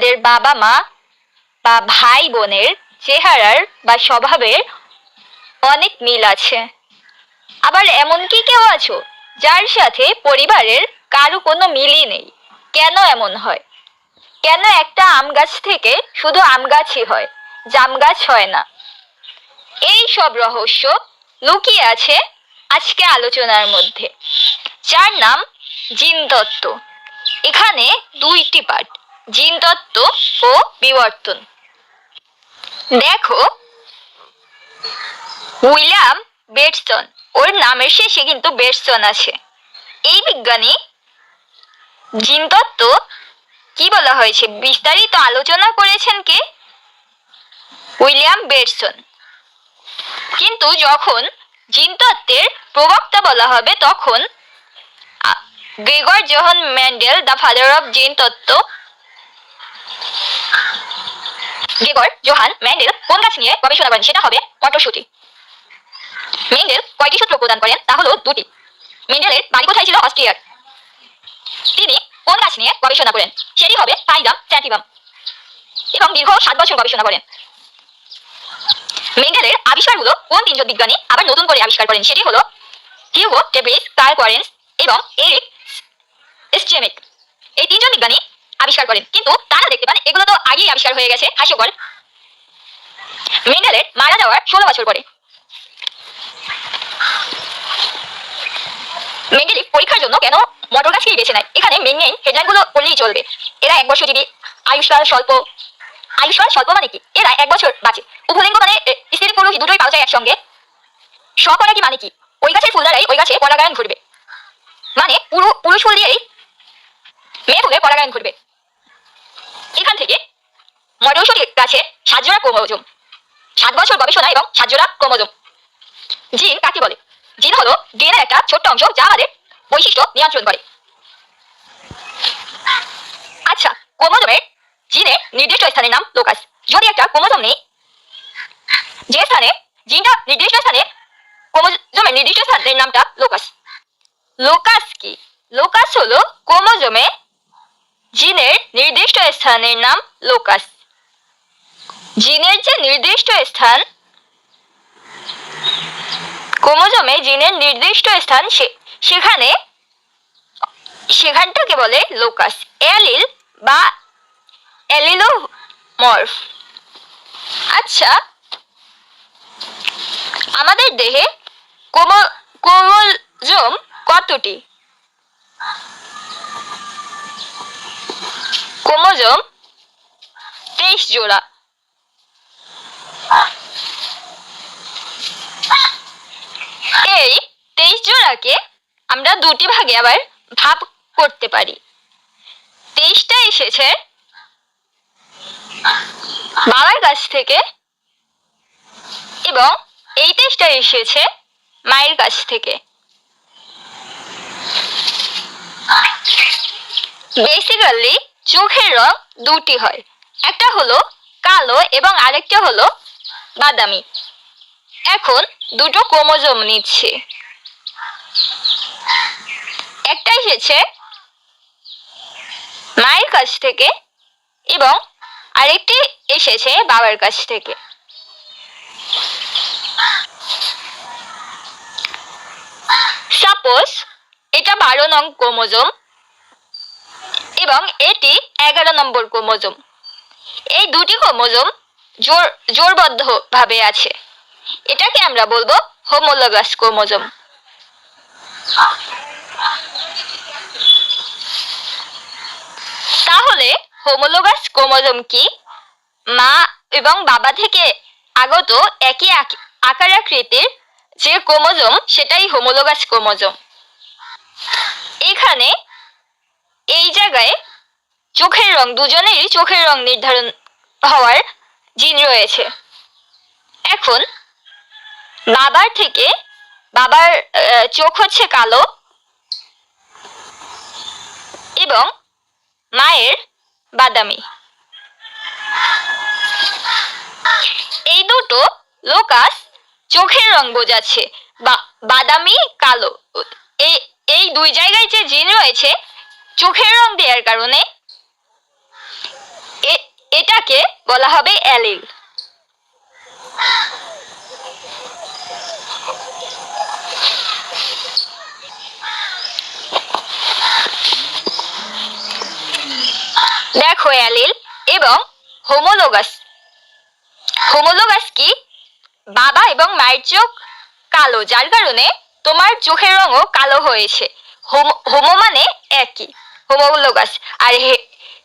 আমাদের বাবা মা বা ভাই বোনের চেহারার বা স্বভাবের অনেক মিল আছে। আবার এমন কি কেউ আছো যার সাথে পরিবারের কারো কোনো মিলই নেই? কেন এমন হয়? কেন একটা আম গাছ থেকে শুধু আম গাছই হয়, জাম গাছ হয় না? এই সব রহস্য লুকিয়ে আছে আজকে আলোচনার মধ্যে, যার নাম জিনতত্ত্ব। এখানে দুইটি পার্ট, জিনতত্ত্ব ও বিবর্তন। দেখো, উইলিয়াম বেটসন, ওর নামের শেষে কিন্তু বেটসন আছে। এই বিজ্ঞানী জিনতত্ত্ব কি বলা হয়েছে বিস্তারিত আলোচনা করেছেন কে? উইলিয়াম বেটসন। কিন্তু যখন জিনতত্ত্বের প্রবক্তা বলা হবে তখন Gregor Johann Mendel, the father of জিনতত্ত্ব। গ্রেগর জোহান মেন্ডেল কোন গাছ নিয়ে গবেষণা করেন? সেটা হবে মটরশুঁটি। মেন্ডেল কয়টি সূত্র প্রদান করেন? তা হলো দুটি। মেন্ডেলের বাড়ি কোথায় ছিল? অস্ট্রিয়ার। তিনি কোন গাছ নিয়ে গবেষণা করেন? সেটি হবে সাইলাম স্যাটিভাম, এবং দীর্ঘ 7 বছর গবেষণা করেন। মেন্ডেলের আবিষ্কারগুলো কোন তিনজন বিজ্ঞানী আবার নতুন করে আবিষ্কার করেন? সেটি হলো হিউগো টেব্রিজ, কার্ল করেন্স এবং এরিক স্টেমেক। এই তিনজন বিজ্ঞানী আবিষ্কার করেন, কিন্তু তারা দেখতে পান এগুলো তো আগেই আবিষ্কার হয়ে গেছে। হাস্যকর, মেন্ডেলের মারা যাওয়ার 16 বছর পরে মেন্ডেলিভ পরীক্ষার জন্য কেন মটর গাছকেই বেছে নেয়? এখানে মেইন হেডলাইনগুলো বললেই চলবে। এরা 1 বছর জীবী, আয়ুষ্কাল স্বল্প। আয়ুষ্কাল স্বল্প মানে কি? এরা 1 বছর বাঁচে। উভলিঙ্গ মানে স্ত্রী পুরুষ দুটোই পাওয়া যায় একসঙ্গে। স্বপরাগী মানে কি? ওই গাছের ফুল দ্বারাই ওই গাছে পরাগায়ন ঘটবে, মানে পুরুষ ফুল দিয়েই মেয়ে ফুলের পরাগায়ন ঘটবে। এখান থেকে মটরশুঁটি গাছে 7 জোড়া ক্রোমোজোম, 7 বছর গবেষণা এবং 7 জোড়া ক্রোমোজোম। জিন কাকে বলে? জিন হলো ডিএনএর একটা ছোট্ট অংশ যা আমাদের বৈশিষ্ট্য নিয়ন্ত্রণ করে। আচ্ছা, ক্রোমোজোমের জিনের নির্দিষ্ট স্থানের নাম লোকাস। যদি একটা ক্রোমোজোম নেই, যে স্থানে জিনটা নির্দিষ্ট স্থানে, ক্রোমোজোমের নির্দিষ্ট স্থানের নামটা লোকাস। লোকাস কি? লোকাস হলো ক্রোমোজোমে জিনের নির্দিষ্ট স্থানের নাম লোকাস। জিনের যে নির্দিষ্ট স্থান, ক্রোমোজোমে জিনের নির্দিষ্ট স্থান, সেখানটাকে বলে লোকাস। অ্যালিল বা অ্যালিলোমর্ফ। আচ্ছা, আমাদের দেহে ক্রোমোজোম কতটি? ক্রোমোজোম 23 জোড়া। এই 23 জোড়াকে আমরা দুটি ভাগে আবার ভাগ করতে পারি। 23টা এসেছে বাবার কাছ থেকে এবং এই 23টা এসেছে মায়ের কাছ থেকে। বেসিক্যালি চোখের রং দুটি হয়, একটা হলো কালো এবং আরেকটা হলো বাদামি। এখন দুটো ক্রোমোজোম নিচ্ছে, একটা এসেছে মায়ের কাছ থেকে এবং আরেকটি এসেছে বাবার কাছ থেকে। সাপোজ এটা 12 নং ক্রোমোজোম এবং এটি 11 নম্বর ক্রোমোজোম। এই দুটি ক্রোমোজোম জোড়বদ্ধ ভাবে আছে, এটাকে আমরা বলবো হোমোলোগাস ক্রোমোজোম। তাহলে হোমোলোগাস ক্রোমোজোম কি? মা এবং বাবা থেকে আগত একই আকার আকৃতির যে ক্রোমোজোম সেটাই হোমোলোগাস ক্রোমোজোম। এখানে এই জায়গায় চোখের রং, দুজনেরই চোখের রং নির্ধারণ হওয়ার জিন রয়েছে। এখন বাবার চোখ হচ্ছে কালো এবং মায়ের বাদামি। এই দুটো লোকাস চোখের রং বোঝাচ্ছে, বাদামি কালো। এই দুই জায়গায় যে জিন রয়েছে চোখের রং দেওয়ার কারণে এটাকে বলা হবে অ্যালিল। দেখো অ্যালিল এবং হোমোলোগাস। হোমোলোগাস কি? বাবা এবং মায়ের চোখ কালো, যার কারণে তোমার চোখের রঙও কালো হয়েছে। হোমো মানে একই, হোমোলোগাস। আর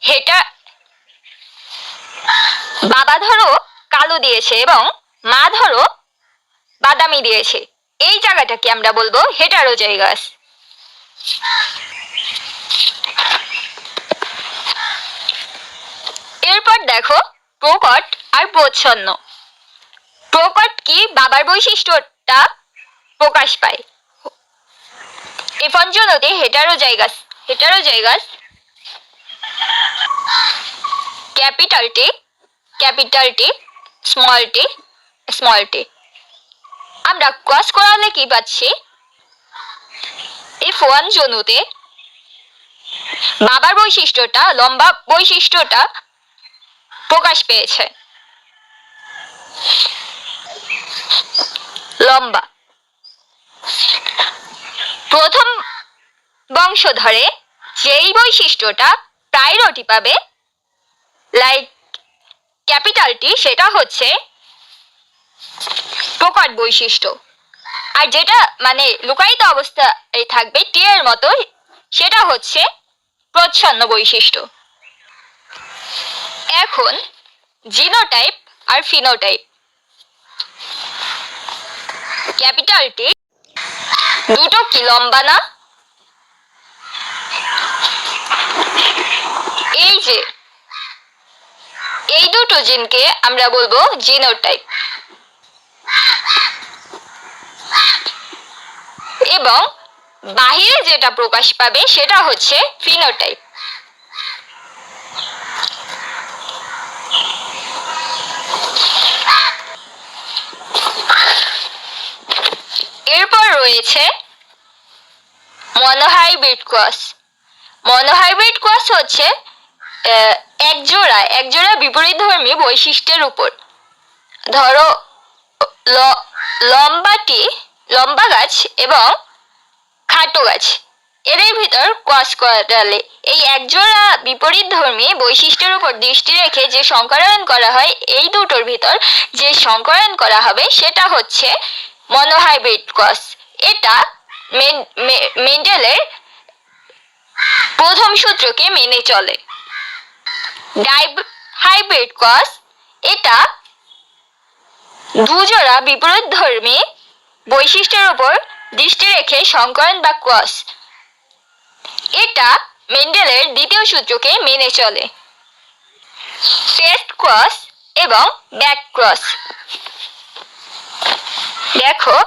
হেটা বাবা ধরো কালো দিয়েছে এবং মা ধরো বাদামি দিয়েছে, এই জায়গাটাকে আমরা বলবো হেটারোজাইগাস। এরপর দেখো প্রকট আর প্রচ্ছন্ন। প্রকট কি? বাবার বৈশিষ্ট্যটা প্রকাশ পায়। এফঞ্জনতে heterozygous. Heterozygous capital T, capital T, small T, small T. আমরা ক্রস করালে কি পাচ্ছি? F1 জনুতে বাবার বৈশিষ্ট্যটা, লম্বা বৈশিষ্ট্যটা প্রকাশ পেয়েছে, লম্বা। প্রথম বংশধরে যেই বৈশিষ্ট্যটা প্রায়োরিটি পাবে, লাইক ক্যাপিটাল টি, সেটা হচ্ছে প্রকট বৈশিষ্ট্য। আর যেটা মানে লুকায়িত অবস্থায় থাকবে টি এর মতো, সেটা হচ্ছে প্রচ্ছন্ন বৈশিষ্ট্য। এখন জিনোটাইপ আর ফিনোটাইপ। ক্যাপিটাল টি দুটো কি লম্বা না? এই যে এই দুটো জিনকে আমরা বলবো জিনোটাইপ, এবং বাহিরে যেটা প্রকাশ পাবে সেটা হচ্ছে ফিনোটাইপ। এরপর রয়েছে মনোহাইব্রিড ক্রস। মনোহাইব্রিড ক্রস হচ্ছে একজোড়া বিপরীতধর্মী বৈশিষ্ট্যের উপর। ধরো লম্বা গাছ এবং খাটো গাছ, এদের ভিতর ক্রস করালে এই একজোড়া বিপরীতধর্মী বৈশিষ্ট্যের উপর দৃষ্টি রেখে যে সংকরায়ন করা হয়, এই দুটোর ভিতর যে সংকরায়ন করা হবে সেটা হচ্ছে মনোহাইব্রিড ক্রস। এটা মেন্ডেলের প্রথম সূত্রকে মেনে চলে। হাইব্রিড ক্রস, এটা দুজোড়া বিপরীতধর্মী বৈশিষ্ট্যের উপর দৃষ্টি রেখে সংকরণ বা ক্রস। এটা মেন্ডেলের দ্বিতীয় সূত্রকে মেনে চলে। টেস্ট ক্রস এবং ব্যাক ক্রস। দেখো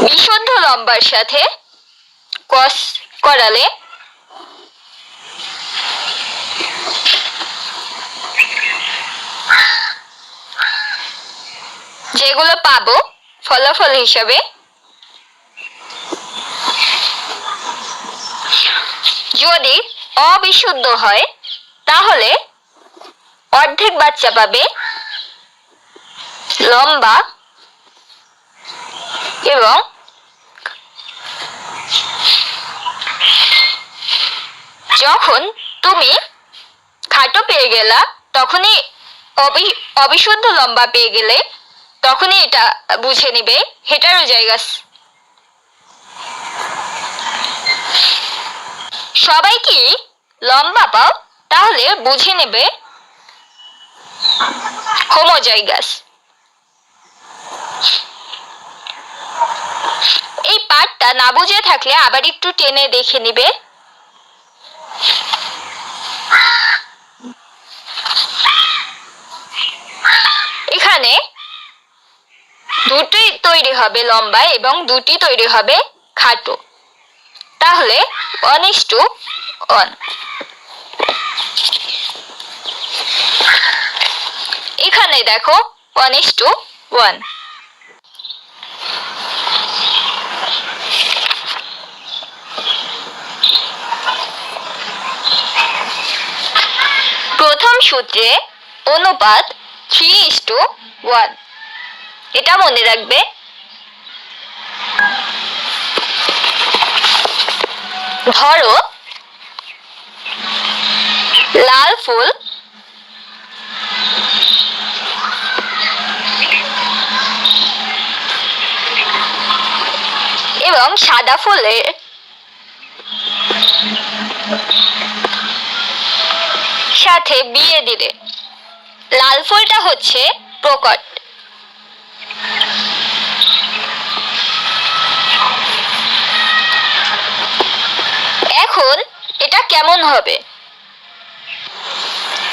বিশুদ্ধ লম্বার সাথে ক্রস করালে যেগুলো পাবো ফলাফল হিসাবে, যদি অবিশুদ্ধ হয় তাহলে অর্ধেক বাচ্চা পাবে লম্বা এবং যখন তুমি খাটো পেয়ে গেলা, তখনই অবিশুদ্ধ লম্বা পেয়ে গেলে তখনই এটা বুঝে নিবে হেটারোজাইগাস। সবাই কি লম্বা পাও? তাহলে বুঝে নেবে হোমোজাইগাস। এই পার্টটা না বুঝে থাকলে আবার একটু টেনে দেখে নিবে। এখানে দুটি তৈরি হবে লম্বা এবং দুটি তৈরি হবে খাটো, তাহলে 1:1। এখানে দেখো 1:1। সূত্রে অনুপাত 3:1। এটা মনে রাখবে। ধরো লাল ফুল এবং সাদা ফুলের সাথে বিয়ে দিলে লাল ফুলটা হচ্ছে প্রকট, এখন এটা কেমন হবে?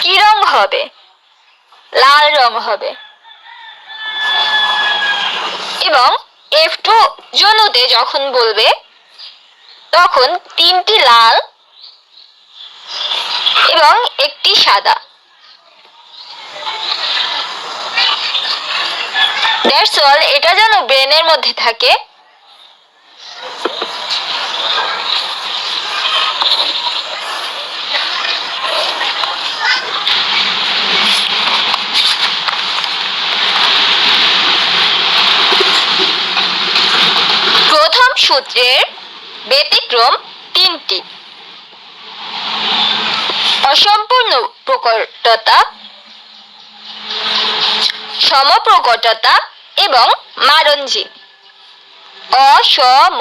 কি রং হবে? লাল রং হবে। এবং F2 জনুতে যখন বলবে তখন 3টি লাল এবং একটি সাদা। That's all. এটা যেন ব্রেনের মধ্যে থাকে। প্রথম সূত্রের ব্যতিক্রম 3টি: অসম্পূর্ণ প্রকটতা, সমপ্রকটতা এবং মারণজীন। অসম।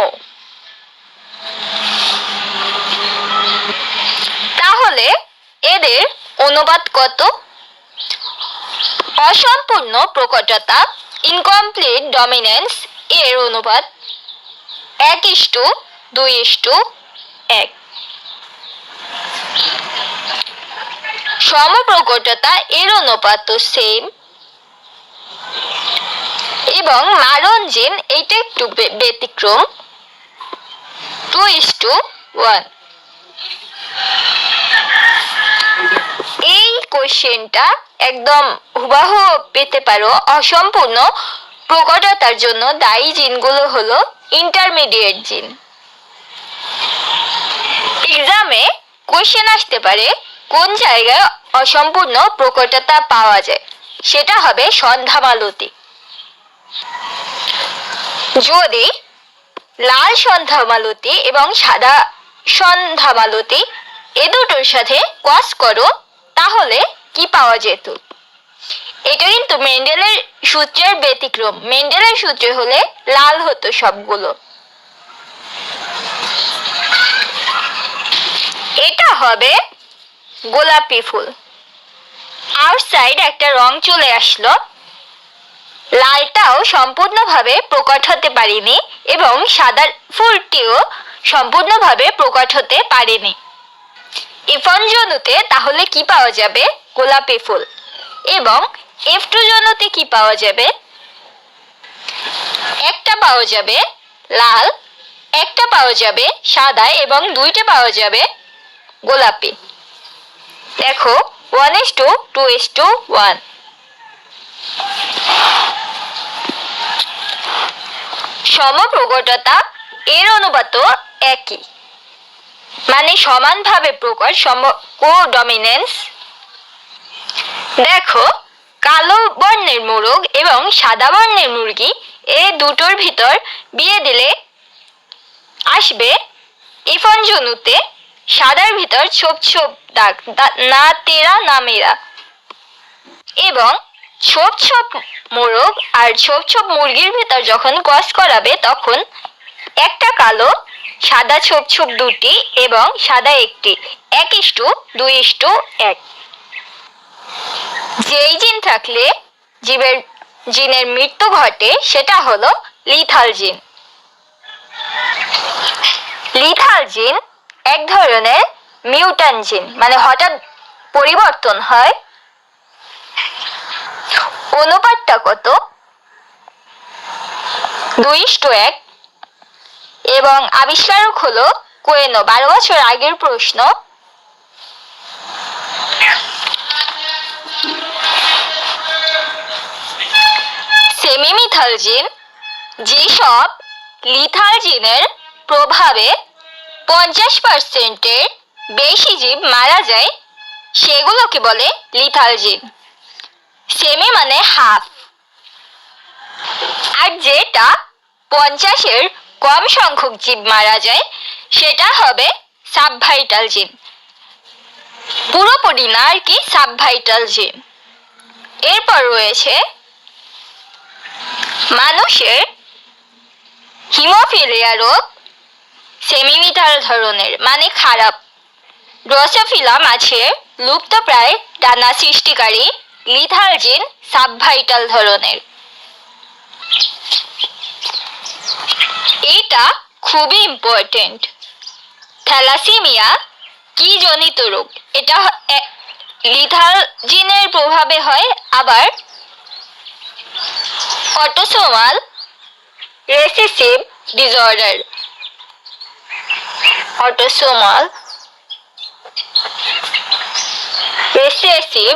তাহলে এদের অনুপাত কত? অসম্পূর্ণ প্রকটতা ইনকমপ্লিট ডমিনেন্স এর অনুপাত 1:2:1। সমপ্রকটতা এর অনুপাত তো সেম। এবং মারণজীন এইটা একটু ব্যতিক্রম, 2:1। এই কোশ্চেনটা একদম হুবাহু পেতে পারো। অসম্পূর্ণ প্রকটতার জন্য দায়ী জিনগুলো হলো ইন্টারমিডিয়েট জিন। এক্সামে কোশ্চেন আসতে পারে কোন জায়গায় অসম্পূর্ণ প্রকটতা পাওয়া যায়, সেটা হবে সন্ধ্যামালতি। যদি লাল সন্ধ্যামালতি এবং সাদা সন্ধ্যামালতি এ দুটোর সাথে ক্রস করো তাহলে কি পাওয়া যেত? এটা কিন্তু মেন্ডেলের সূত্রের ব্যতিক্রম। মেন্ডেলের সূত্রে হলে লাল হতো সবগুলো। এটা হবে গোলাপি ফুল। আউটসাইড একটা রং চলে আসলো। লালটাও সম্পূর্ণভাবে প্রকট হতে পারেনি এবং সাদা ফুলটিও সম্পূর্ণভাবে প্রকট হতে পারেনি। F1 জনুতে তাহলে কি পাওয়া যাবে? গোলাপি ফুল। এবং F2 জনুতে কি পাওয়া যাবে? একটা পাওয়া যাবে লাল, একটা পাওয়া যাবে সাদা এবং 2টা পাওয়া যাবে গোলাপি। দেখো 1:2:1। সমপ্রকটতা এর অনুপাত একই, মানে সমানভাবে প্রকট, কোডমিনেন্স। দেখো কালো বর্ণের মোরগ এবং সাদা বর্ণের মুরগি এ দুটোর ভিতর বিয়ে দিলে আসবে F1 জনুতে সাদার ভিতর ছোপ ছোপ দাগ, না তেরা না মেরা। এবং ছোপ ছোপ মোরগ আর ছোপ ছোপ মুরগির ভিতর যখন ক্রস করাবে তখন একটা কালো, সাদা ছোপ ছোপ 2টি এবং সাদা একটি, 1:2:1। যেই জিন থাকলে জিনের মৃত্যু ঘটে সেটা হলো লিথাল জিন। লিথাল জিন এক ধরনের মিউট্যান্ট জিন, মানে হঠাৎ পরিবর্তন হয়। অনুপাতটা কত? 2:1। এবং আবিষ্কারক হলো কোয়েনো। 12 বছর আগের প্রশ্ন। সেমিমিথাল জিন যেসব লিথাল জিনের প্রভাবে 50%-এর বেশি জীব মারা যায় সেগুলোকে বলে লিথাল জিন। সেমি মানে হাফ। আর যেটা 50-এর কম সংখ্যক জীব মারা যায় সেটা হবে সাবভাইটাল জিন। পুরোপুরি না আর কি, সাবভাইটাল জিন। এরপর রয়েছে মানুষের হিমোফিলিয়া রোগ, সেমিমিটাল ধরনের মানে খারাপ। ড্রসোফিলা মাছের লুপ্তপ্রায় ডানা সৃষ্টিকারী লিথাল জিন সাবভাইটাল ধরনের। এটা খুবই ইম্পর্টেন্ট। থ্যালাসেমিয়া কি জনিত রোগ? এটা লিথাল জিনের প্রভাবে হয়। আবার autosomal recessive disorder, autosomal recessive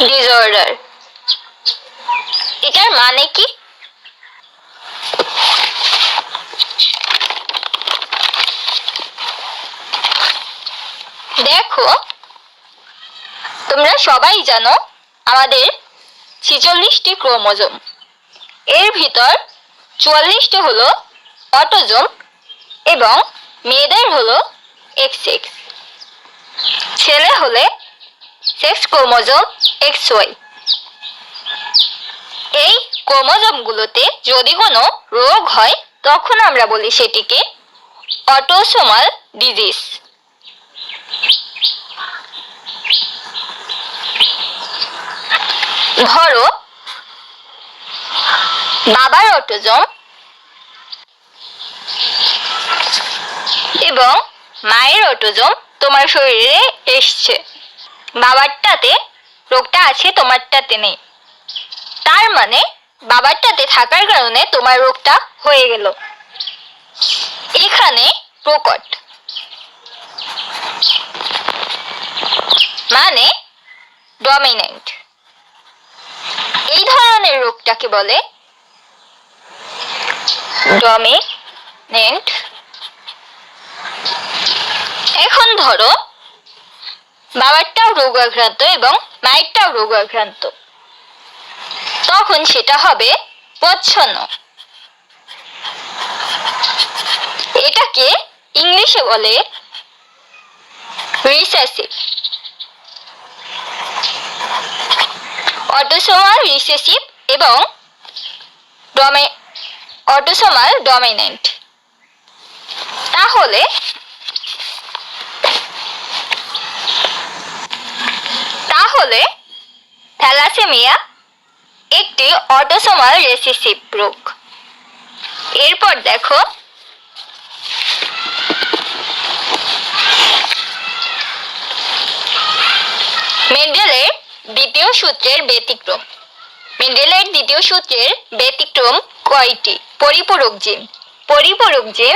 disorder, এটার মানে কি? দেখো, তোমরা সবাই জানো আমাদের 46টি ক্রোমোজোম। এর ভিতর 44টি হলো অটোজোম এবং মেয়েদের হলো XX। ছেলে হলে সেক্স ক্রোমোজোম XY। এই ক্রোমোজোমগুলোতে যদি কোনো রোগ হয় তখন আমরা বলি সেটিকে অটোসোমাল ডিজিজ। ধরো বাবার অটোজোম এবং মায়ের অটোজোম তোমার শরীরে এসছে। বাবারটাতে রোগটা আছে, তোমারটাতে নেই। তার মানে বাবারটাতে থাকার কারণে তোমার রোগটা হয়ে গেল। এখানে প্রকট মানে ডমিনেন্ট। এই ধরনের রোগটাকে বলে ডমিনেন্ট। এখন ধরো বাবারটাও রোগাক্রান্ত এবং মায়েরটাও রোগাক্রান্ত, তখন সেটা হবে প্রচ্ছন্ন। এটাকে ইংলিশে বলে রিসেসিভ, অটোসোমাল রিসেসিভ এবং অটোসোমাল ডমিনেন্ট। তাহলে থ্যালাসেমিয়া একটি অটোসোমাল রিসেসিভ রোগ। এরপর দেখো মেন্ডেলের দ্বিতীয় সূত্রের ব্যতিক্রম। মেন্ডেলের দ্বিতীয় সূত্রের ব্যতিক্রম কয়টি? পরিপূরক জিন। পরিপূরক জিন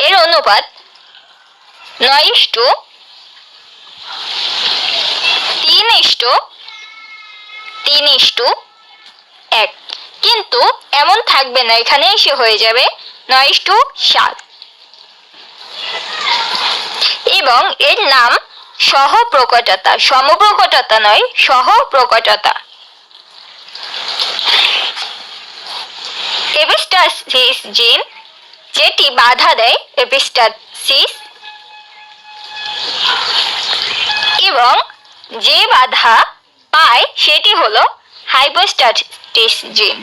এর অনুপাত 9:3:1। কিন্তু এমন থাকবে না, এখানে এসে হয়ে যাবে 9:7। এবং এর নাম সহপ্রকটতা, সমপ্রকটতা নয়, সহপ্রকটতা। এপিস্টাসিস জিন যেটি বাধা দেয় এপিস্টাসিস, এবং যে বাধা পায় সেটি হলো হাইপোস্টাসিস জিন।